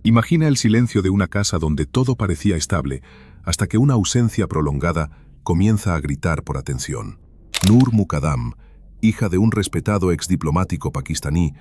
Imagina el silencio de una casa donde todo parecía estable, hasta que una ausencia prolongada comienza a gritar por atención. Nur Muqaddam, hija de un respetado exdiplomático pakistaní,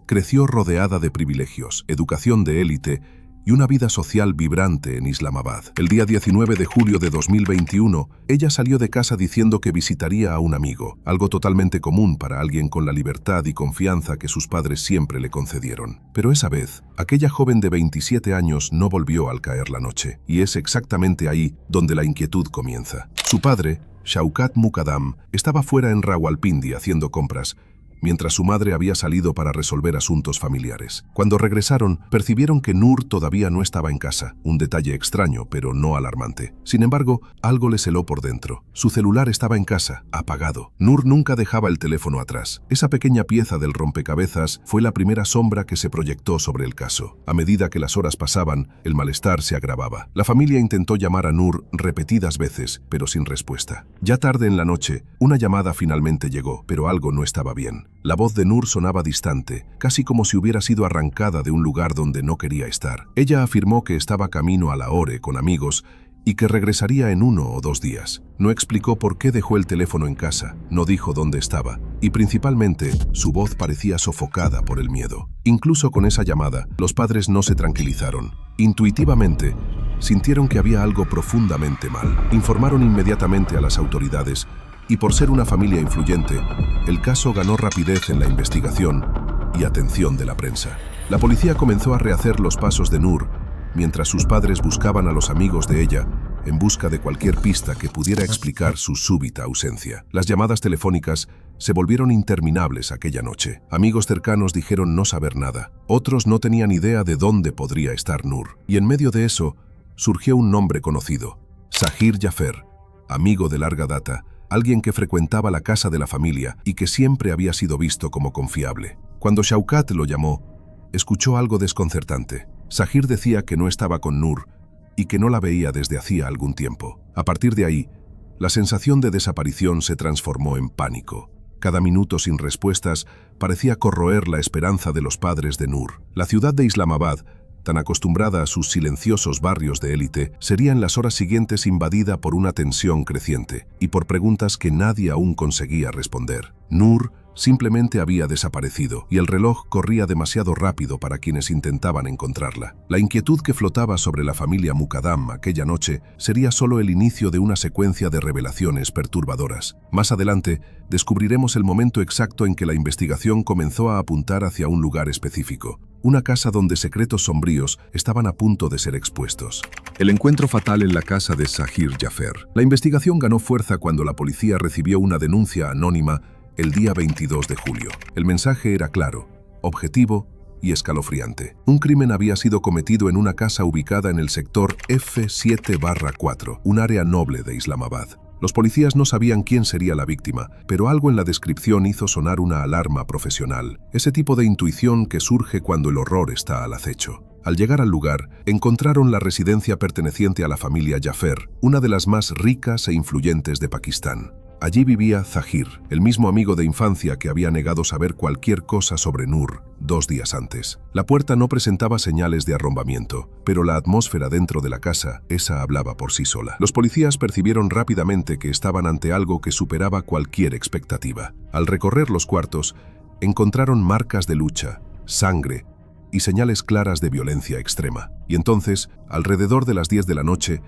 creció rodeada de privilegios, educación de élite y una vida social vibrante en Islamabad. El día 19 de julio de 2021, ella salió de casa diciendo que visitaría a un amigo, algo totalmente común para alguien con la libertad y confianza que sus padres siempre le concedieron. Pero esa vez, aquella joven de 27 años no volvió al caer la noche, y es exactamente ahí donde la inquietud comienza. Su padre, Shaukat Muqaddam, estaba fuera en Rawalpindi haciendo compras, mientras su madre había salido para resolver asuntos familiares. Cuando regresaron, percibieron que Nur todavía no estaba en casa, un detalle extraño, pero no alarmante. Sin embargo, algo le celó por dentro. Su celular estaba en casa, apagado. Nur nunca dejaba el teléfono atrás. Esa pequeña pieza del rompecabezas fue la primera sombra que se proyectó sobre el caso. A medida que las horas pasaban, el malestar se agravaba. La familia intentó llamar a Nur repetidas veces, pero sin respuesta. Ya tarde en la noche, una llamada finalmente llegó, pero algo no estaba bien. La voz de Nur sonaba distante, casi como si hubiera sido arrancada de un lugar donde no quería estar. Ella afirmó que estaba camino a Lahore con amigos y que regresaría en 1 o 2 días. No explicó por qué dejó el teléfono en casa, no dijo dónde estaba, y principalmente, su voz parecía sofocada por el miedo. Incluso con esa llamada, los padres no se tranquilizaron. Intuitivamente, sintieron que había algo profundamente mal. Informaron inmediatamente a las autoridades, y por ser una familia influyente, el caso ganó rapidez en la investigación y atención de la prensa. La policía comenzó a rehacer los pasos de Nur, mientras sus padres buscaban a los amigos de ella en busca de cualquier pista que pudiera explicar su súbita ausencia. Las llamadas telefónicas se volvieron interminables aquella noche. Amigos cercanos dijeron no saber nada. Otros no tenían idea de dónde podría estar Nur. Y en medio de eso, surgió un nombre conocido: Zahir Jafer, amigo de larga data, alguien que frecuentaba la casa de la familia y que siempre había sido visto como confiable. Cuando Shaukat lo llamó, escuchó algo desconcertante. Zahir decía que no estaba con Nur y que no la veía desde hacía algún tiempo. A partir de ahí, la sensación de desaparición se transformó en pánico. Cada minuto sin respuestas parecía corroer la esperanza de los padres de Nur. La ciudad de Islamabad, tan acostumbrada a sus silenciosos barrios de élite, sería en las horas siguientes invadida por una tensión creciente y por preguntas que nadie aún conseguía responder. Nur simplemente había desaparecido y el reloj corría demasiado rápido para quienes intentaban encontrarla. La inquietud que flotaba sobre la familia Muqaddam aquella noche sería solo el inicio de una secuencia de revelaciones perturbadoras. Más adelante, descubriremos el momento exacto en que la investigación comenzó a apuntar hacia un lugar específico, una casa donde secretos sombríos estaban a punto de ser expuestos. El encuentro fatal en la casa de Zahir Jafer. La investigación ganó fuerza cuando la policía recibió una denuncia anónima el día 22 de julio. El mensaje era claro, objetivo y escalofriante. Un crimen había sido cometido en una casa ubicada en el sector F7/4, un área noble de Islamabad. Los policías no sabían quién sería la víctima, pero algo en la descripción hizo sonar una alarma profesional, ese tipo de intuición que surge cuando el horror está al acecho. Al llegar al lugar, encontraron la residencia perteneciente a la familia Jafer, una de las más ricas e influyentes de Pakistán. Allí vivía Zahir, el mismo amigo de infancia que había negado saber cualquier cosa sobre Nur 2 días antes. La puerta no presentaba señales de arrombamiento, pero la atmósfera dentro de la casa, esa hablaba por sí sola. Los policías percibieron rápidamente que estaban ante algo que superaba cualquier expectativa. Al recorrer los cuartos, encontraron marcas de lucha, sangre y señales claras de violencia extrema. Y entonces, alrededor de las 10 de la noche,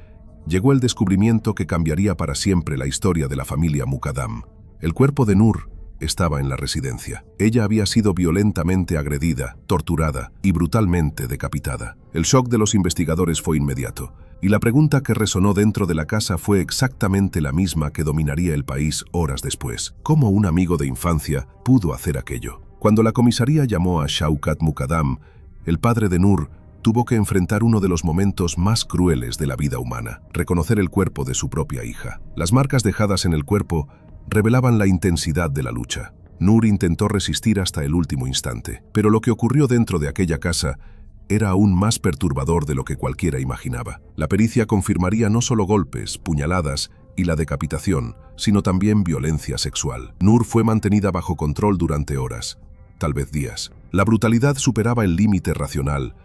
llegó el descubrimiento que cambiaría para siempre la historia de la familia Muqaddam. El cuerpo de Nur estaba en la residencia. Ella había sido violentamente agredida, torturada y brutalmente decapitada. El shock de los investigadores fue inmediato, y la pregunta que resonó dentro de la casa fue exactamente la misma que dominaría el país horas después. ¿Cómo un amigo de infancia pudo hacer aquello? Cuando la comisaría llamó a Shaukat Muqaddam, el padre de Nur tuvo que enfrentar uno de los momentos más crueles de la vida humana: reconocer el cuerpo de su propia hija. Las marcas dejadas en el cuerpo revelaban la intensidad de la lucha. Nur intentó resistir hasta el último instante, pero lo que ocurrió dentro de aquella casa era aún más perturbador de lo que cualquiera imaginaba. La pericia confirmaría no solo golpes, puñaladas y la decapitación, sino también violencia sexual. Nur fue mantenida bajo control durante horas, tal vez días. La brutalidad superaba el límite racional,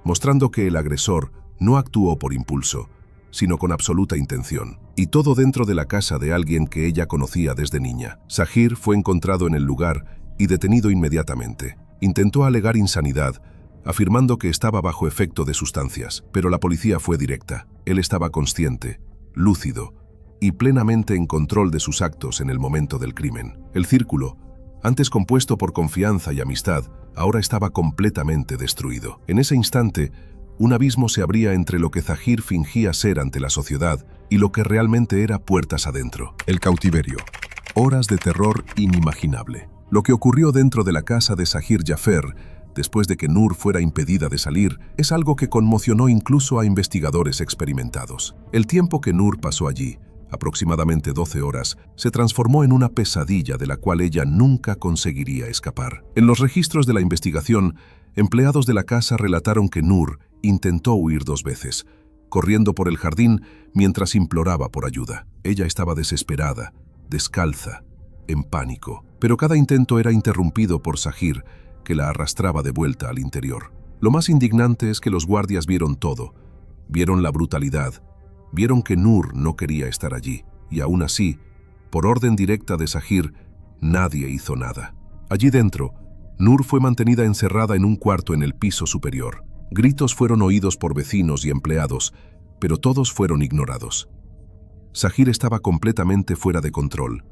mostrando que el agresor no actuó por impulso, sino con absoluta intención. Y todo dentro de la casa de alguien que ella conocía desde niña. Zahir fue encontrado en el lugar y detenido inmediatamente. Intentó alegar insanidad, afirmando que estaba bajo efecto de sustancias, pero la policía fue directa. Él estaba consciente, lúcido y plenamente en control de sus actos en el momento del crimen. El círculo, antes compuesto por confianza y amistad, ahora estaba completamente destruido. En ese instante, un abismo se abría entre lo que Zahir fingía ser ante la sociedad y lo que realmente era puertas adentro. El cautiverio. Horas de terror inimaginable. Lo que ocurrió dentro de la casa de Zahir Jafer, después de que Nur fuera impedida de salir, es algo que conmocionó incluso a investigadores experimentados. El tiempo que Nur pasó allí, aproximadamente 12 horas, se transformó en una pesadilla de la cual ella nunca conseguiría escapar. En los registros de la investigación, empleados de la casa relataron que Nur intentó huir 2 veces, corriendo por el jardín mientras imploraba por ayuda. Ella estaba desesperada, descalza, en pánico, pero cada intento era interrumpido por Zahir, que la arrastraba de vuelta al interior. Lo más indignante es que los guardias vieron todo, vieron la brutalidad, vieron que Nur no quería estar allí, y aún así, por orden directa de Zahir, nadie hizo nada. Allí dentro, Nur fue mantenida encerrada en un cuarto en el piso superior. Gritos fueron oídos por vecinos y empleados, pero todos fueron ignorados. Zahir estaba completamente fuera de control,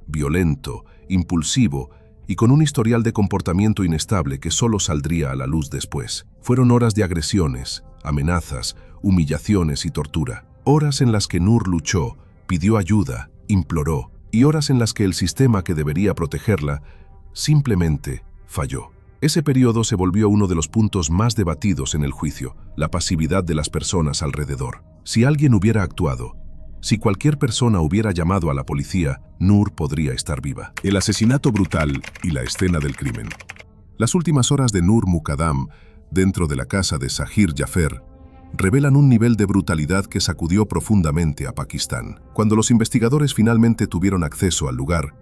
violento, impulsivo y con un historial de comportamiento inestable que solo saldría a la luz después. Fueron horas de agresiones, amenazas, humillaciones y tortura. Horas en las que Nur luchó, pidió ayuda, imploró, y horas en las que el sistema que debería protegerla simplemente falló. Ese periodo se volvió uno de los puntos más debatidos en el juicio, la pasividad de las personas alrededor. Si alguien hubiera actuado, si cualquier persona hubiera llamado a la policía, Nur podría estar viva. El asesinato brutal y la escena del crimen. Las últimas horas de Nur Muqaddam, dentro de la casa de Zahir Jafer, revelan un nivel de brutalidad que sacudió profundamente a Pakistán. Cuando los investigadores finalmente tuvieron acceso al lugar,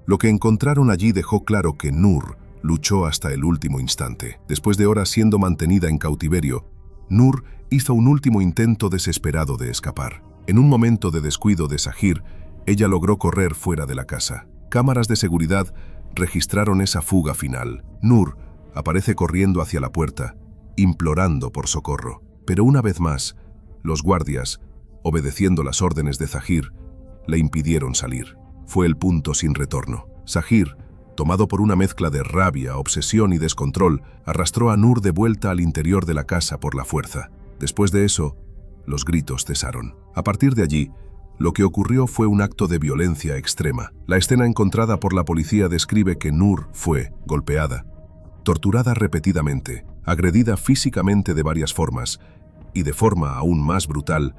lo que encontraron allí dejó claro que Nur luchó hasta el último instante. Después de horas siendo mantenida en cautiverio, Nur hizo un último intento desesperado de escapar. En un momento de descuido de Zahir, ella logró correr fuera de la casa. Cámaras de seguridad registraron esa fuga final. Nur aparece corriendo hacia la puerta, implorando por socorro. Pero una vez más, los guardias, obedeciendo las órdenes de Zahir, le impidieron salir. Fue el punto sin retorno. Zahir, tomado por una mezcla de rabia, obsesión y descontrol, arrastró a Nur de vuelta al interior de la casa por la fuerza. Después de eso, los gritos cesaron. A partir de allí, lo que ocurrió fue un acto de violencia extrema. La escena encontrada por la policía describe que Nur fue golpeada, torturada repetidamente, agredida físicamente de varias formas, y de forma aún más brutal,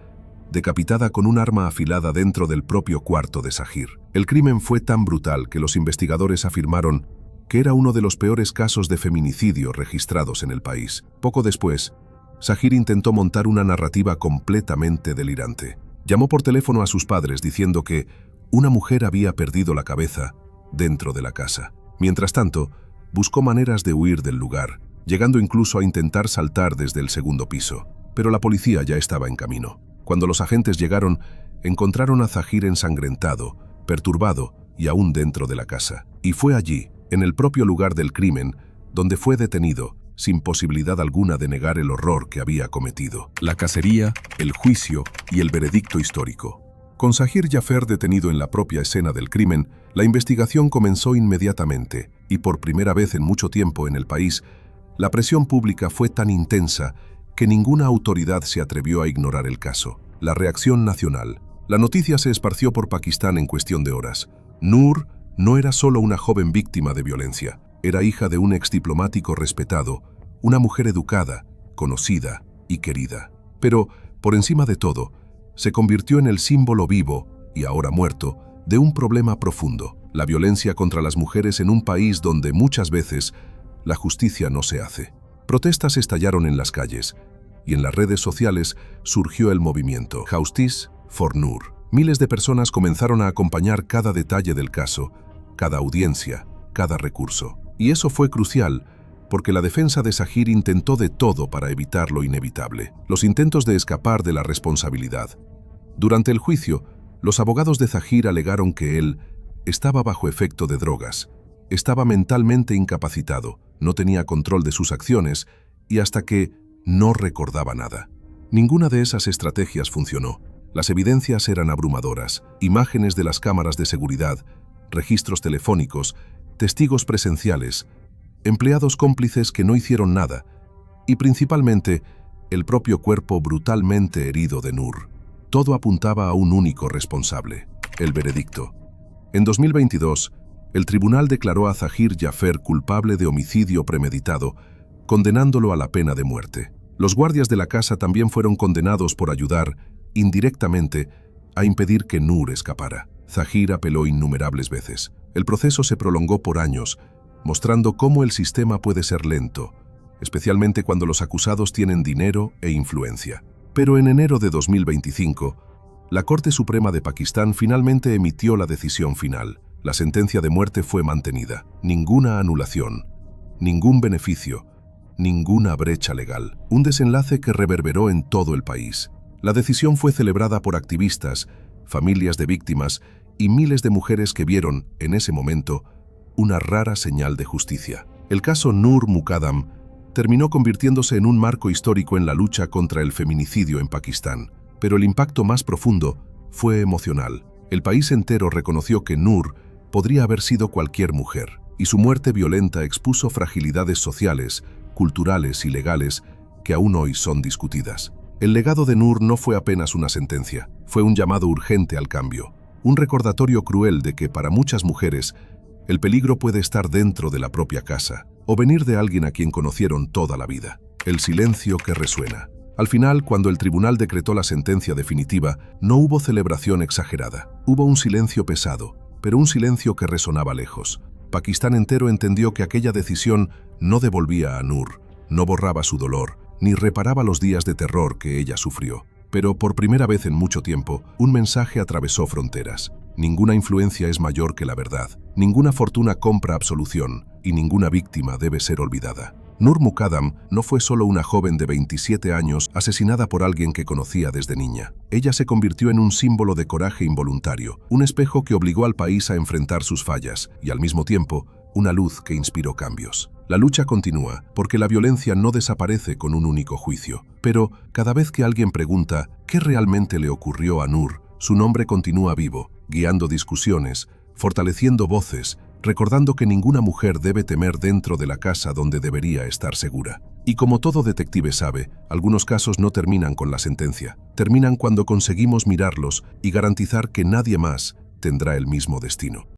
decapitada con un arma afilada dentro del propio cuarto de Zahir. El crimen fue tan brutal que los investigadores afirmaron que era uno de los peores casos de feminicidio registrados en el país. Poco después, Zahir intentó montar una narrativa completamente delirante. Llamó por teléfono a sus padres diciendo que una mujer había perdido la cabeza dentro de la casa. Mientras tanto, buscó maneras de huir del lugar, llegando incluso a intentar saltar desde el segundo piso. Pero la policía ya estaba en camino. Cuando los agentes llegaron, encontraron a Zahir ensangrentado, perturbado y aún dentro de la casa. Y fue allí, en el propio lugar del crimen, donde fue detenido, sin posibilidad alguna de negar el horror que había cometido. La cacería, el juicio y el veredicto histórico. Con Zahir Jafer detenido en la propia escena del crimen, la investigación comenzó inmediatamente y por primera vez en mucho tiempo en el país, la presión pública fue tan intensa que ninguna autoridad se atrevió a ignorar el caso. La reacción nacional. La noticia se esparció por Pakistán en cuestión de horas. Nur no era solo una joven víctima de violencia, era hija de un exdiplomático respetado, una mujer educada, conocida y querida. Pero, por encima de todo, se convirtió en el símbolo vivo, y ahora muerto, de un problema profundo, la violencia contra las mujeres en un país donde muchas veces la justicia no se hace. Protestas estallaron en las calles, y en las redes sociales surgió el movimiento Justice for Nur. Miles de personas comenzaron a acompañar cada detalle del caso, cada audiencia, cada recurso. Y eso fue crucial, porque la defensa de Zahir intentó de todo para evitar lo inevitable, los intentos de escapar de la responsabilidad. Durante el juicio, los abogados de Zahir alegaron que él estaba bajo efecto de drogas, estaba mentalmente incapacitado, no tenía control de sus acciones y hasta que no recordaba nada. Ninguna de esas estrategias funcionó. Las evidencias eran abrumadoras, imágenes de las cámaras de seguridad, registros telefónicos, testigos presenciales, empleados cómplices que no hicieron nada y principalmente el propio cuerpo brutalmente herido de Nur. Todo apuntaba a un único responsable, el veredicto. En 2022, el tribunal declaró a Zahir Jafer culpable de homicidio premeditado, condenándolo a la pena de muerte. Los guardias de la casa también fueron condenados por ayudar, indirectamente, a impedir que Nur escapara. Zahir apeló innumerables veces. El proceso se prolongó por años, mostrando cómo el sistema puede ser lento, especialmente cuando los acusados tienen dinero e influencia. Pero en enero de 2025, la Corte Suprema de Pakistán finalmente emitió la decisión final. La sentencia de muerte fue mantenida. Ninguna anulación, ningún beneficio, ninguna brecha legal. Un desenlace que reverberó en todo el país. La decisión fue celebrada por activistas, familias de víctimas y miles de mujeres que vieron, en ese momento, una rara señal de justicia. El caso Nur Muqaddam terminó convirtiéndose en un marco histórico en la lucha contra el feminicidio en Pakistán. Pero el impacto más profundo fue emocional. El país entero reconoció que Nur podría haber sido cualquier mujer, y su muerte violenta expuso fragilidades sociales, culturales y legales que aún hoy son discutidas. El legado de Nur no fue apenas una sentencia, fue un llamado urgente al cambio, un recordatorio cruel de que para muchas mujeres el peligro puede estar dentro de la propia casa o venir de alguien a quien conocieron toda la vida. El silencio que resuena. Al final, cuando el tribunal decretó la sentencia definitiva, no hubo celebración exagerada. Hubo un silencio pesado, pero un silencio que resonaba lejos. Pakistán entero entendió que aquella decisión no devolvía a Nur, no borraba su dolor, ni reparaba los días de terror que ella sufrió. Pero por primera vez en mucho tiempo, un mensaje atravesó fronteras. Ninguna influencia es mayor que la verdad, ninguna fortuna compra absolución y ninguna víctima debe ser olvidada. Nur Muqaddam no fue solo una joven de 27 años asesinada por alguien que conocía desde niña. Ella se convirtió en un símbolo de coraje involuntario, un espejo que obligó al país a enfrentar sus fallas y al mismo tiempo una luz que inspiró cambios. La lucha continúa porque la violencia no desaparece con un único juicio. Pero cada vez que alguien pregunta qué realmente le ocurrió a Nur, su nombre continúa vivo, guiando discusiones, fortaleciendo voces, recordando que ninguna mujer debe temer dentro de la casa donde debería estar segura. Y como todo detective sabe, algunos casos no terminan con la sentencia. Terminan cuando conseguimos mirarlos y garantizar que nadie más tendrá el mismo destino.